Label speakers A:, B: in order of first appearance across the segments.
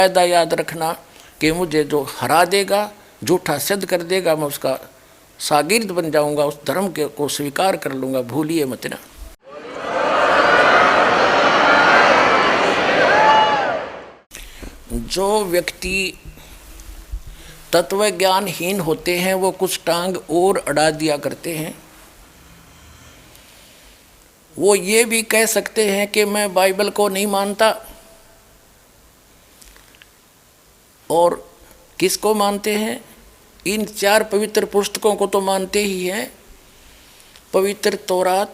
A: कायदा याद रखना कि मुझे जो हरा देगा, झूठा सिद्ध कर देगा, मैं उसका शागिर्द बन जाऊंगा, उस धर्म के को स्वीकार कर लूंगा, भूलिए मत ना। जो व्यक्ति तत्व ज्ञानहीन होते हैं वो कुछ टांग और अड़ा दिया करते हैं। वो ये भी कह सकते हैं कि मैं बाइबल को नहीं मानता, और किसको मानते हैं? इन 4 पवित्र पुस्तकों को तो मानते ही हैं। पवित्र तौरात,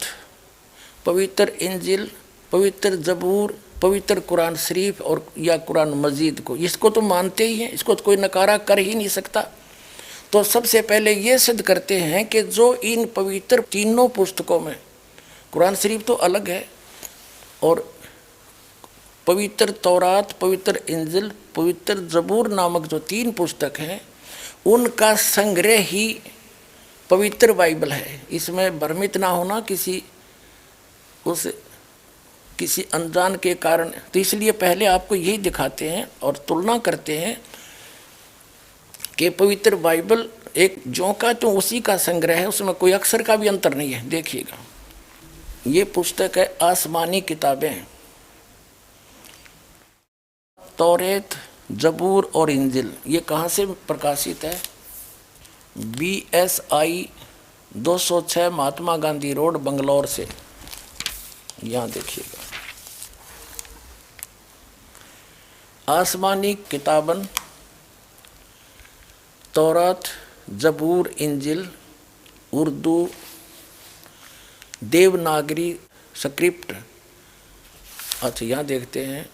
A: पवित्र इंजिल, पवित्र जबूर, पवित्र कुरान शरीफ और या कुरान मजीद को, इसको तो मानते ही हैं, इसको तो कोई नकारा कर ही नहीं सकता। तो सबसे पहले ये सिद्ध करते हैं कि जो इन पवित्र तीनों पुस्तकों में, कुरान शरीफ तो अलग है, और पवित्र तौरात, पवित्र इंजिल, पवित्र जबूर नामक जो 3 पुस्तक हैं, उनका संग्रह ही पवित्र बाइबल है। इसमें भ्रमित ना होना किसी अनजान के कारण। तो इसलिए पहले आपको यही दिखाते हैं और तुलना करते हैं कि पवित्र बाइबल एक ज्यों का त्यों उसी का संग्रह है, उसमें कोई अक्षर का भी अंतर नहीं है। देखिएगा, ये पुस्तक है आसमानी किताबें, तौरेत, जबूर और इंजिल। ये कहाँ से प्रकाशित है? BSI 206 महात्मा गांधी रोड, बंगलौर से। यहाँ देखिएगा, आसमानी किताबन, तौरात, जबूर, इंजिल, उर्दू, देवनागरी स्क्रिप्ट। अच्छा, यहाँ देखते हैं,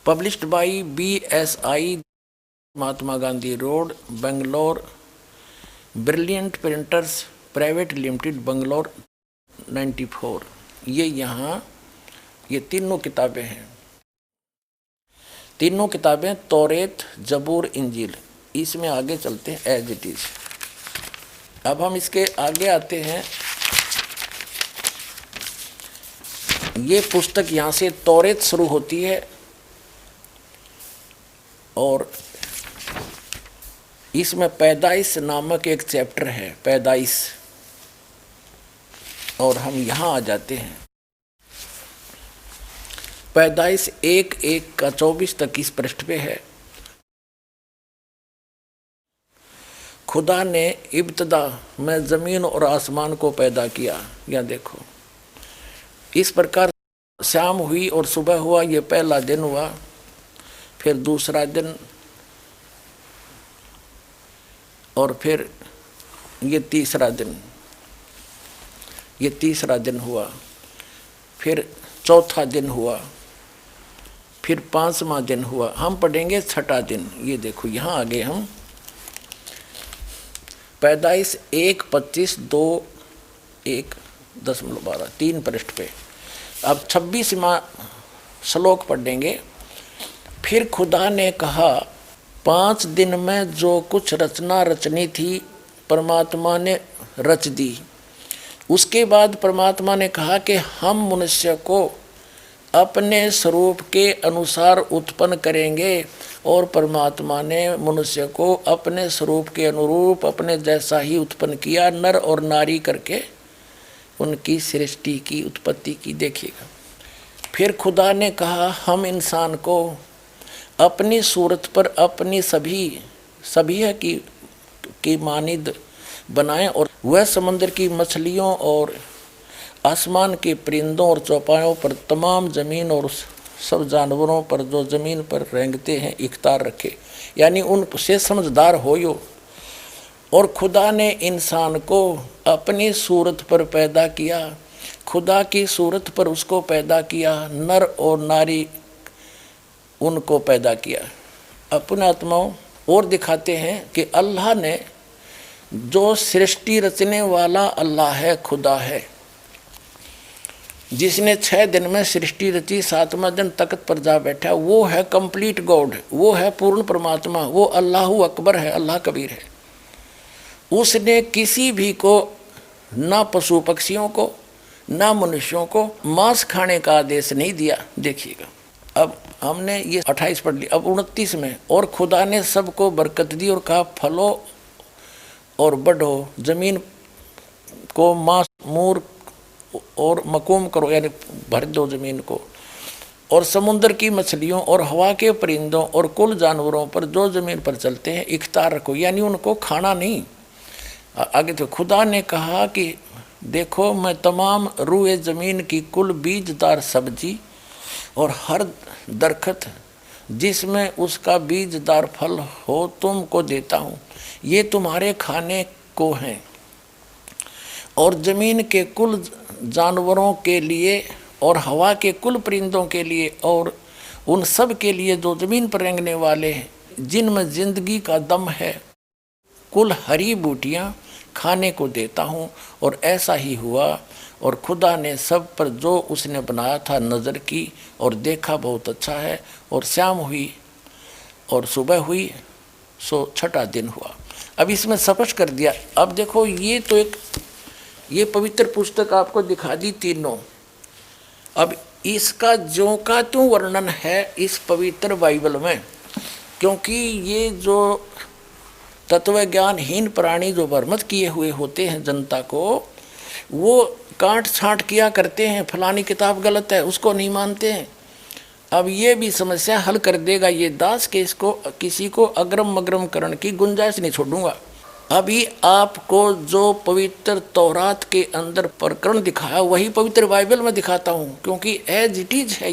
A: published by BSI Mahatma Gandhi road, Bangalore, brilliant printers private limited, Bangalore 94। ये यहाँ ये तीनों किताबें हैं, तीनों किताबें तौरेत, जबूर, इंजिल। इसमें आगे चलते हैं एज इट इज। अब हम इसके आगे आते हैं। ये पुस्तक यहाँ से तौरेत शुरू होती है और इसमें पैदाइश नामक एक चैप्टर है, पैदाइश, और हम यहाँ आ जाते हैं। पैदाइश 1:1 का 24 तक इस पृष्ठ पे है। खुदा ने इब्तदा में ज़मीन और आसमान को पैदा किया। यहाँ देखो, इस प्रकार शाम हुई और सुबह हुआ, ये पहला दिन हुआ। फिर दूसरा दिन, और फिर ये तीसरा दिन, ये तीसरा दिन हुआ। फिर चौथा दिन हुआ, फिर 5वां दिन हुआ। हम पढ़ेंगे 6ठा दिन। ये देखो, यहाँ आगे हम पैदाइश 1:25, 2:1.12 3 पृष्ठ पे। अब 26वां श्लोक पढ़ेंगे। फिर खुदा ने कहा, 5 दिन में जो कुछ रचना रचनी थी परमात्मा ने रच दी। उसके बाद परमात्मा ने कहा कि हम मनुष्य को अपने स्वरूप के अनुसार उत्पन्न करेंगे, और परमात्मा ने मनुष्य को अपने स्वरूप के अनुरूप अपने जैसा ही उत्पन्न किया, नर और नारी करके उनकी सृष्टि की, उत्पत्ति की। देखिएगा, फिर खुदा ने कहा, हम इंसान को अपनी सूरत पर अपनी सभी की मानिद बनाएं, और वह समंदर की मछलियों और आसमान के परिंदों और चौपायों पर, तमाम ज़मीन और सब जानवरों पर जो ज़मीन पर रेंगते हैं इख्तियार रखे, यानी उनसे समझदार हो यो। और खुदा ने इंसान को अपनी सूरत पर पैदा किया, खुदा की सूरत पर उसको पैदा किया, नर और नारी उनको पैदा किया। अपने आत्माओं और दिखाते हैं कि अल्लाह ने, जो सृष्टि रचने वाला अल्लाह है, खुदा है, जिसने 6 दिन में सृष्टि रची, 7वां दिन तख्त पर जा बैठा, वो है कंप्लीट गॉड, वो है पूर्ण परमात्मा, वो अल्लाहु अकबर है, अल्लाह कबीर है। उसने किसी भी को, ना पशु पक्षियों को, ना मनुष्यों को मांस खाने का आदेश नहीं दिया। देखिएगा, अब हमने ये 28 पढ़ लिया। अब 29 में, और खुदा ने सबको बरकत दी और कहा फलो और बढ़ो, जमीन को मांस मूर और मकूम करो, यानी भर दो जमीन को, और समुद्र की मछलियों और हवा के परिंदों और कुल जानवरों पर जो जमीन पर चलते हैं इख्तियार रखो, यानी उनको खाना नहीं। आगे तो खुदा ने कहा कि देखो मैं तमाम रूए ज़मीन की कुल बीजदार सब्जी और हर दरख्त जिसमें उसका बीजदार फल हो तुमको देता हूँ, ये तुम्हारे खाने को हैं, और ज़मीन के कुल जानवरों के लिए और हवा के कुल परिंदों के लिए और उन सब के लिए जो ज़मीन पर रेंगने वाले हैं, जिनमें ज़िंदगी का दम है, कुल हरी बूटियाँ खाने को देता हूँ। और ऐसा ही हुआ, और खुदा ने सब पर जो उसने बनाया था नज़र की और देखा बहुत अच्छा है। और शाम हुई और सुबह हुई, सो छठा दिन हुआ। अब इसमें स्पष्ट कर दिया। अब देखो, ये तो ये पवित्र पुस्तक आपको दिखा दी तीनों। अब इसका ज्यों का त्यों वर्णन है इस पवित्र बाइबल में, क्योंकि ये जो तत्व ज्ञानहीन प्राणी जो भ्रमित किए हुए होते हैं जनता को, वो काट छांट किया करते हैं, फलानी किताब गलत है, उसको नहीं मानते हैं। अब ये भी समस्या हल कर देगा ये दास के इसको किसी को अग्रम मग्रम करने की गुंजाइश नहीं छोड़ूंगा। अभी आपको जो पवित्र तौरात के अंदर प्रकरण दिखाया वही पवित्र बाइबल में दिखाता हूँ, क्योंकि एज इट इज है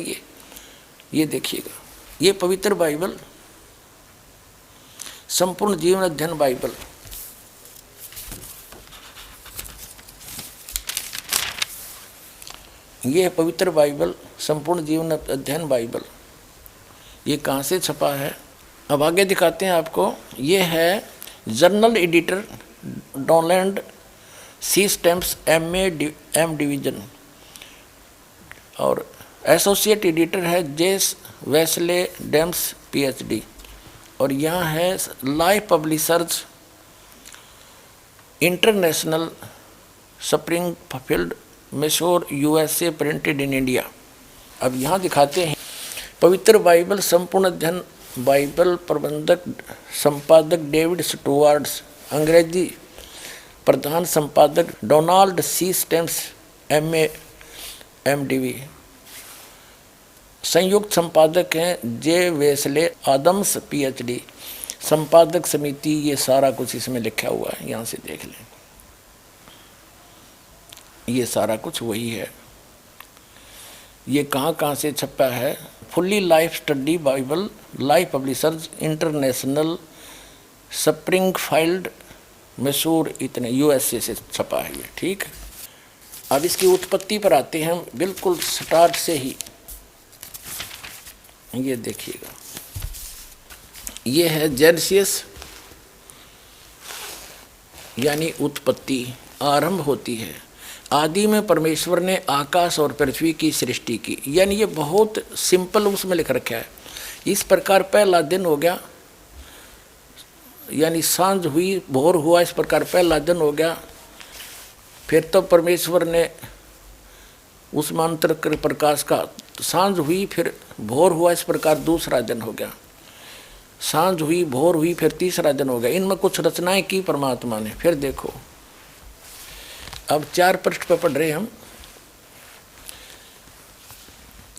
A: ये देखिएगा, ये पवित्र बाइबल, संपूर्ण जीवन अध्ययन बाइबल, ये है पवित्र बाइबल, संपूर्ण जीवन अध्ययन बाइबल। ये कहाँ से छपा है अब आगे दिखाते हैं आपको। ये है journal editor Donald C Stamps M division, और एसोसिएट एडिटर है जेस वेस्ले डेम्स PhD, और यहाँ है life publishers international Springfield Missouri USA printed in India. अब यहाँ दिखाते हैं पवित्र बाइबल संपूर्ण अध्ययन बाइबल, प्रबंधक संपादक डेविड स्टुअर्ट्स, अंग्रेजी प्रधान संपादक Donald C Stamps MA MDV, संयुक्त संपादक हैं जे वेस्ले आदम्स PhD, संपादक समिति, ये सारा कुछ इसमें लिखा हुआ है, यहाँ से देख लें, ये सारा कुछ वही है। ये कहाँ से छपा है, fully life study Bible, life publishers international Springfield Mysore, इतने USA से छपा है ये, ठीक। अब इसकी उत्पत्ति पर आते हैं हम, बिल्कुल स्टार्ट से ही। ये देखिएगा, ये है जेनेसिस, यानी उत्पत्ति, आरंभ होती है। आदि में परमेश्वर ने आकाश और पृथ्वी की सृष्टि की, यानी ये बहुत सिंपल उसमें लिख रखा है। इस प्रकार पहला दिन हो गया, यानी सांझ हुई भोर हुआ, इस प्रकार पहला दिन हो गया। फिर तो परमेश्वर ने उस मंत्र के प्रकाश का, सांझ हुई फिर भोर हुआ, इस प्रकार दूसरा दिन हो गया। सांझ हुई भोर हुई फिर तीसरा दिन हो गया। इनमें कुछ रचनाएं की परमात्मा ने। फिर देखो, अब 4 पृष्ठ पर पढ़ रहे हम।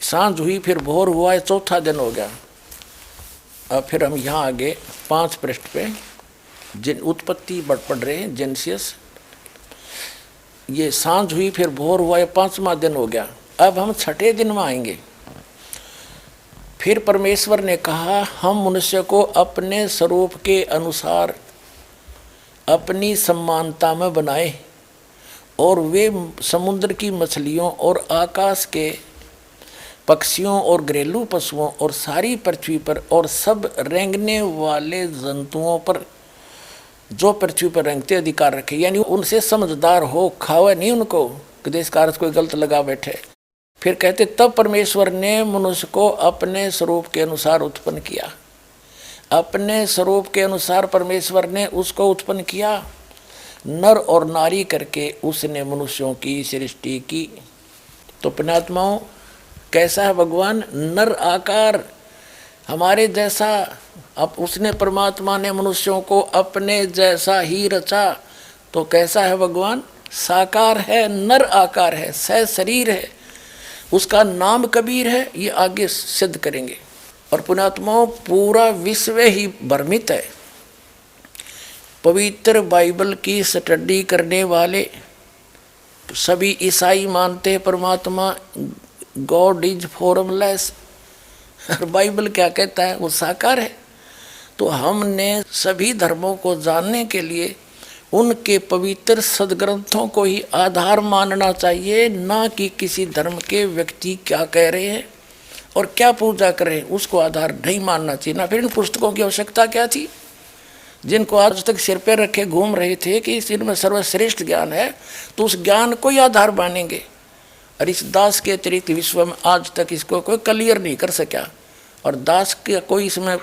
A: सांझ हुई फिर भोर हुआ, चौथा दिन हो गया। अब फिर हम यहाँ आगे 5 पृष्ठ पे जिन उत्पत्ति पढ़ रहे हैं, जेनेसिस। ये सांझ हुई फिर भोर हुआ, ये 5वां दिन हो गया। अब हम 6ठे दिन में आएंगे। फिर परमेश्वर ने कहा, हम मनुष्य को अपने स्वरूप के अनुसार अपनी समानता में बनाए, और वे समुद्र की मछलियों और आकाश के पक्षियों और घरेलू पशुओं और सारी पृथ्वी पर और सब रेंगने वाले जंतुओं पर जो पृथ्वी पर रेंगते अधिकार रखे, यानी उनसे समझदार हो, खावे नहीं उनको कि देश का अर्थ कोई गलत लगा बैठे। फिर कहते, तब परमेश्वर ने मनुष्य को अपने स्वरूप के अनुसार उत्पन्न किया। अपने स्वरूप के अनुसार परमेश्वर ने उसको उत्पन्न किया, नर और नारी करके उसने मनुष्यों की सृष्टि की। तो पुण्यात्माओं, कैसा है भगवान? नर आकार, हमारे जैसा। अब उसने, परमात्मा ने मनुष्यों को अपने जैसा ही रचा। तो कैसा है भगवान? साकार है, नर आकार है, सह शरीर है, उसका नाम कबीर है। ये आगे सिद्ध करेंगे। और पुण्यात्माओं, पूरा विश्व ही भ्रमित है। पवित्र बाइबल की स्टडी करने वाले सभी ईसाई मानते हैं परमात्मा गॉड इज फॉर्मलेस। और बाइबल क्या कहता है? वो साकार है। तो हमने सभी धर्मों को जानने के लिए उनके पवित्र सदग्रंथों को ही आधार मानना चाहिए, ना कि किसी धर्म के व्यक्ति क्या कह रहे हैं और क्या पूजा कर रहे हैं उसको आधार नहीं मानना चाहिए। ना फिर इन पुस्तकों की आवश्यकता क्या थी, जिनको आज तक सिर पे रखे घूम रहे थे कि इनमें सर्वश्रेष्ठ ज्ञान है, तो उस ज्ञान को ही आधार मानेंगे। और इस दास के अतिरिक्त विश्व में आज तक इसको कोई क्लियर नहीं कर सका। और दास के कोई इसमें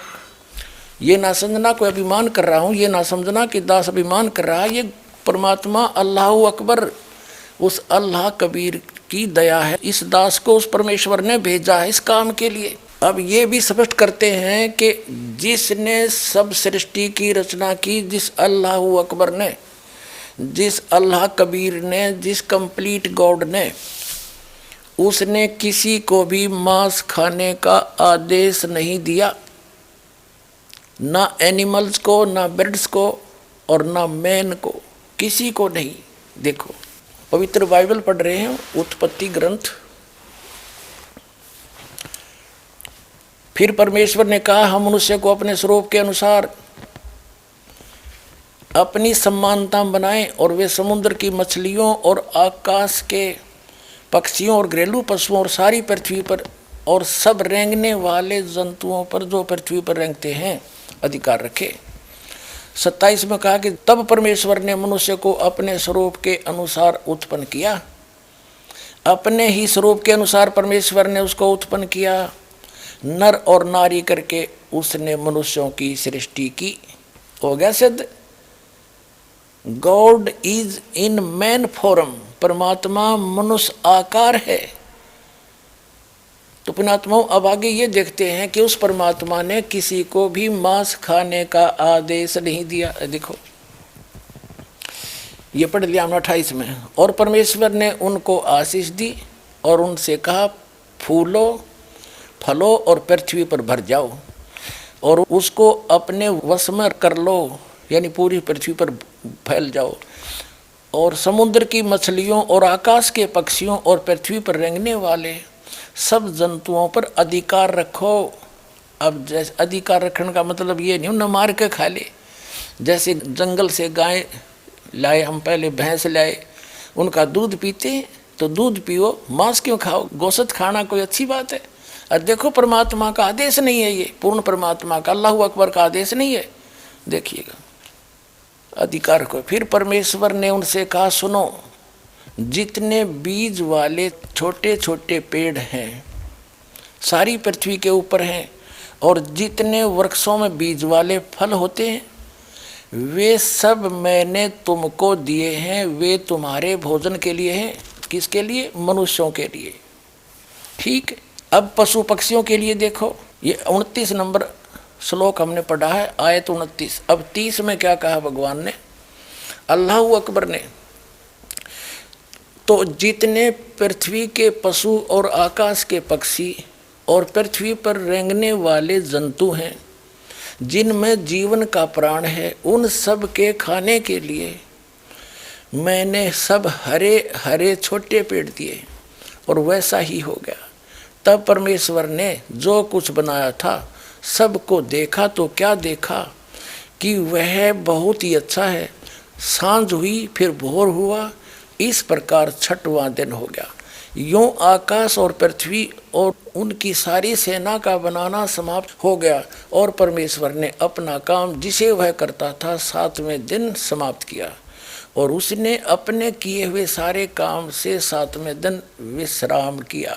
A: ये ना समझना कोई अभिमान कर रहा हूँ, ये ना समझना कि दास अभिमान कर रहा है। ये परमात्मा अल्लाह अकबर, उस अल्लाह कबीर की दया है। इस दास को उस परमेश्वर ने भेजा है इस काम के लिए। अब ये भी स्पष्ट करते हैं कि जिसने सब सृष्टि की रचना की, जिस अल्लाह अकबर ने, जिस अल्लाह कबीर ने, जिस कंप्लीट गॉड ने, उसने किसी को भी मांस खाने का आदेश नहीं दिया, ना एनिमल्स को, ना बर्ड्स को, और ना मैन को, किसी को नहीं। देखो, पवित्र बाइबल पढ़ रहे हैं, उत्पत्ति ग्रंथ। फिर परमेश्वर ने कहा, हम मनुष्य को अपने स्वरूप के अनुसार अपनी समानता बनाएं, और वे समुद्र की मछलियों और आकाश के पक्षियों और घरेलू पशुओं और सारी पृथ्वी पर और सब रेंगने वाले जंतुओं पर जो पृथ्वी पर रेंगते हैं अधिकार रखे। 27 में कहा कि तब परमेश्वर ने मनुष्य को अपने स्वरूप के अनुसार उत्पन्न किया। अपने ही स्वरूप के अनुसार परमेश्वर ने उसको उत्पन्न किया, नर और नारी करके उसने मनुष्यों की सृष्टि की। हो गया सिद्ध। God is in man form, परमात्मा मनुष्य आकार है। तो पुण्यात्माओं, अब आगे ये देखते हैं कि उस परमात्मा ने किसी को भी मांस खाने का आदेश नहीं दिया। देखो, ये पढ़ लिया हमने 28 में। और परमेश्वर ने उनको आशीष दी और उनसे कहा, फूलो फलो और पृथ्वी पर भर जाओ और उसको अपने वश में कर लो, यानी पूरी पृथ्वी पर फैल जाओ, और समुद्र की मछलियों और आकाश के पक्षियों और पृथ्वी पर रेंगने वाले सब जंतुओं पर अधिकार रखो। अब जैसे अधिकार रखने का मतलब ये नहीं न मार के खा ले। जैसे जंगल से गाय लाए हम, पहले भैंस लाए, उनका दूध पीते, तो दूध पियो, मांस क्यों खाओ? गोश्त खाना कोई अच्छी बात है? और देखो, परमात्मा का आदेश नहीं है ये, पूर्ण परमात्मा का अल्लाह अकबर का आदेश नहीं है। देखिएगा अधिकार को। फिर परमेश्वर ने उनसे कहा, सुनो, जितने बीज वाले छोटे छोटे पेड़ हैं सारी पृथ्वी के ऊपर हैं, और जितने वृक्षों में बीज वाले फल होते हैं, वे सब मैंने तुमको दिए हैं। वे तुम्हारे भोजन के लिए हैं। किसके लिए? मनुष्यों के लिए। ठीक। अब पशु पक्षियों के लिए देखो, ये 29 नंबर श्लोक हमने पढ़ा है, आयत 29। अब 30 में क्या कहा भगवान ने, अल्लाह अकबर ने, तो जितने पृथ्वी के पशु और आकाश के पक्षी और पृथ्वी पर रेंगने वाले जंतु हैं, जिनमें जीवन का प्राण है, उन सब के खाने के लिए मैंने सब हरे हरे छोटे पेड़ दिए। और वैसा ही हो गया। तब परमेश्वर ने जो कुछ बनाया था सबको देखा, तो क्या देखा कि वह बहुत ही अच्छा है। सांझ हुई, फिर भोर हुआ, इस प्रकार 6वां दिन हो गया। यूं आकाश और पृथ्वी और उनकी सारी सेना का बनाना समाप्त हो गया, और परमेश्वर ने अपना काम जिसे वह करता था 7वें दिन समाप्त किया। और उसने अपने किए हुए सारे काम से 7वें दिन विश्राम किया।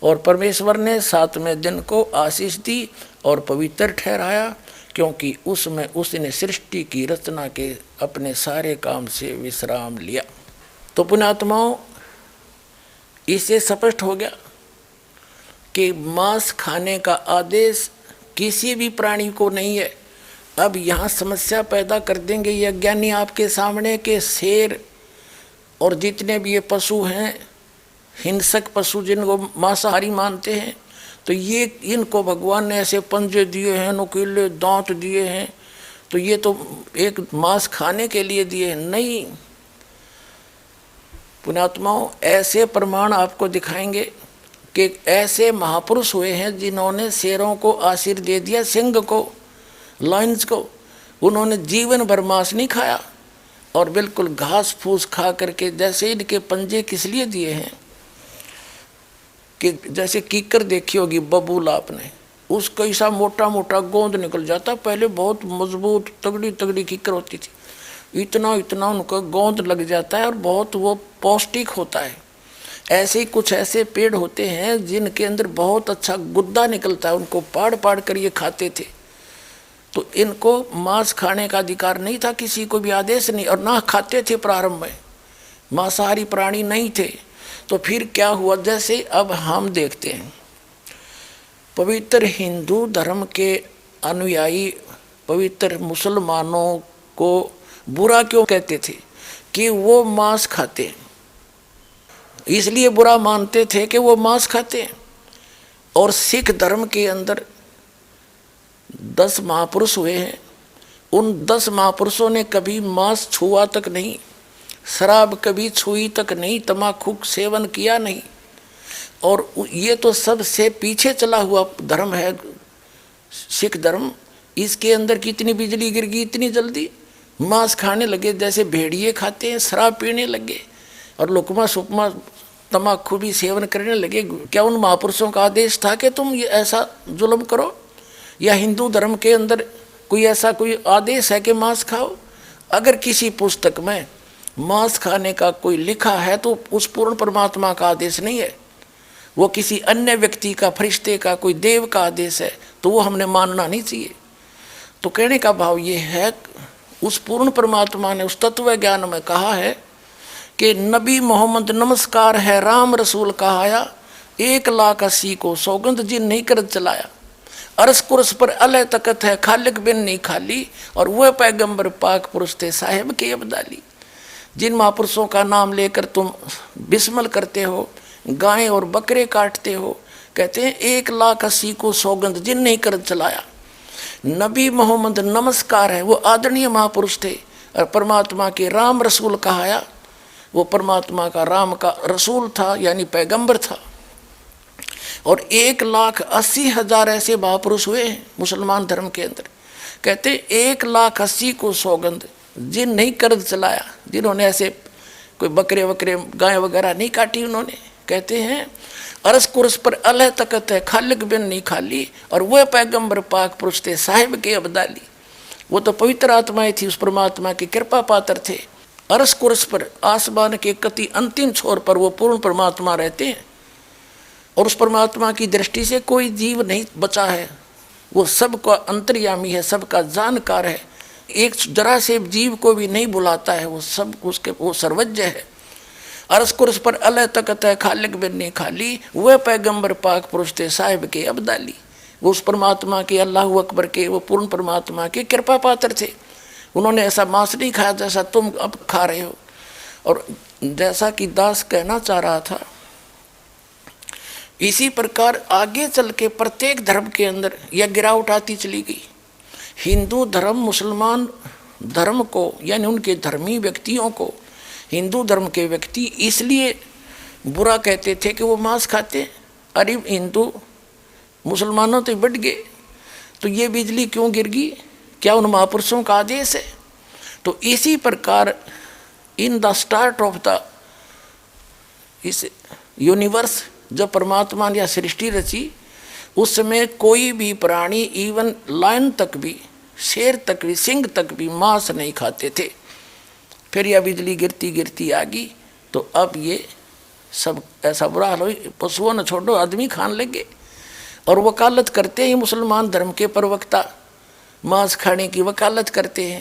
A: और परमेश्वर ने 7वें दिन को आशीष दी और पवित्र ठहराया, क्योंकि उसमें उसने सृष्टि की रचना के अपने सारे काम से विश्राम लिया। तो पुण्यात्माओं, इससे स्पष्ट हो गया कि मांस खाने का आदेश किसी भी प्राणी को नहीं है। अब यहाँ समस्या पैदा कर देंगे ये अज्ञानी आपके सामने के शेर और जितने भी ये पशु हैं, हिंसक पशु जिनको मांसाहारी मानते हैं, तो ये इनको भगवान ने ऐसे पंजे दिए हैं, नुकीले दांत दिए हैं, तो ये तो एक मांस खाने के लिए दिए हैं। नहीं पुण्यात्माओं, ऐसे प्रमाण आपको दिखाएंगे कि ऐसे महापुरुष हुए हैं जिन्होंने शेरों को आशीर्वाद दे दिया, सिंह को, लायंस को, उन्होंने जीवन भर मांस नहीं खाया और बिल्कुल घास फूस खा करके, जैसे इनके पंजे किस लिए दिए हैं कि जैसे कीकर देखी होगी बबूल आपने, उसका ऐसा मोटा मोटा गोंद निकल जाता। पहले बहुत मजबूत तगड़ी तगड़ी कीकर होती थी, इतना इतना उनका गोंद लग जाता है और बहुत वो पौष्टिक होता है। ऐसे ही कुछ ऐसे पेड़ होते हैं जिनके अंदर बहुत अच्छा गुद्दा निकलता है, उनको पाड़ पाड़ कर ये खाते थे। तो इनको मांस खाने का अधिकार नहीं था, किसी को भी आदेश नहीं, और ना खाते थे। प्रारंभ में मांसाहारी प्राणी नहीं थे। तो फिर क्या हुआ, जैसे अब हम देखते हैं पवित्र हिंदू धर्म के अनुयायी पवित्र मुसलमानों को बुरा क्यों कहते थे कि वो मांस खाते हैं, इसलिए बुरा मानते थे कि वो मांस खाते हैं। और सिख धर्म के अंदर 10 महापुरुष हुए हैं, उन 10 महापुरुषों ने कभी मांस छुआ तक नहीं, शराब कभी छुई तक नहीं, तम्बाकू सेवन किया नहीं। और ये तो सबसे पीछे चला हुआ धर्म है सिख धर्म। इसके अंदर कितनी बिजली गिर गई इतनी जल्दी, मांस खाने लगे जैसे भेड़िए खाते हैं, शराब पीने लगे और लुकमा सुकमा तम्बाकू भी सेवन करने लगे। क्या उन महापुरुषों का आदेश था कि तुम ये ऐसा जुल्म करो, या हिंदू धर्म के अंदर कोई ऐसा कोई आदेश है कि मांस खाओ? अगर किसी पुस्तक में मांस खाने का कोई लिखा है तो उस पूर्ण परमात्मा का आदेश नहीं है, वो किसी अन्य व्यक्ति का, फरिश्ते का, कोई देव का आदेश है, तो वो हमने मानना नहीं चाहिए। तो कहने का भाव ये है, उस पूर्ण परमात्मा ने उस तत्व ज्ञान में कहा है कि नबी मोहम्मद नमस्कार है, राम रसूल कहाया, 1,80,000 को सौगंध जिन नहीं कर चलाया, अरस कुरस पर अलह तकत है, खालिक बिन नहीं खाली, और वह पैगंबर पाक पुरुष थे साहिब के अब्दाली। जिन महापुरुषों का नाम लेकर तुम बिस्मल करते हो, गायें और बकरे काटते हो, कहते हैं 1,80,000 को सौगंध जिन नहीं कर चलाया। नबी मोहम्मद नमस्कार है, वो आदरणीय महापुरुष थे और परमात्मा के राम रसूल कहाया, वो परमात्मा का राम का रसूल था, यानी पैगंबर था। और 1,80,000 ऐसे महापुरुष हुए हैं मुसलमान धर्म के अंदर। कहते 1,80,000 को सौगंध जिन नहीं कर चलाया, जिन्होंने ऐसे कोई बकरे वकरे गाय वगैरह नहीं काटी, उन्होंने कहते हैं अरस कुरस पर अलह तकत है, खालिक बिन नहीं खाली, और वह पैगंबर पाक पुरुष थे साहिब के अब्दाली। वो तो पवित्र आत्माएं थी, उस परमात्मा की कृपा पात्र थे। अरस कुरस पर आसमान के कति अंतिम छोर पर वो पूर्ण परमात्मा रहते हैं, और उस परमात्मा की दृष्टि से कोई जीव नहीं बचा है। वो सबका अंतर्यामी है, सबका जानकार है, एक जरा से जीव को भी नहीं बुलाता है, वो सब उसके वो सर्वज्ञ है। अरस कुरस पर अलह तकत है, खालिक बिन नहीं खाली, वह पैगंबर पाक पुरुष थे साहिब के अब्दाली। वो उस परमात्मा के, अल्लाह अकबर के, वो पूर्ण परमात्मा के कृपा पात्र थे। उन्होंने ऐसा मांस नहीं खाया जैसा तुम अब खा रहे हो। और जैसा कि दास कहना चाह रहा था, इसी प्रकार आगे चल के प्रत्येक धर्म के अंदर यह गिरावट आती चली गई। हिंदू धर्म मुसलमान धर्म को, यानी उनके धर्मी व्यक्तियों को हिंदू धर्म के व्यक्ति इसलिए बुरा कहते थे कि वो मांस खाते। अरे हिंदू मुसलमानों तो बढ़ गए, तो ये बिजली क्यों गिर गई? क्या उन महापुरुषों का आदेश है? तो इसी प्रकार in the start of the इस यूनिवर्स, जब परमात्मा ने सृष्टि रची, उस समय कोई भी प्राणी, इवन लायन तक भी, शेर तक भी, सिंह तक भी मांस नहीं खाते थे। फिर यह बिजली गिरती गिरती आ गई, तो अब ये सब ऐसा बुरा हाल हो, पशुओं ने छोड़ो आदमी खाने लगे। और वकालत करते हैं मुसलमान धर्म के प्रवक्ता, मांस खाने की वकालत करते हैं।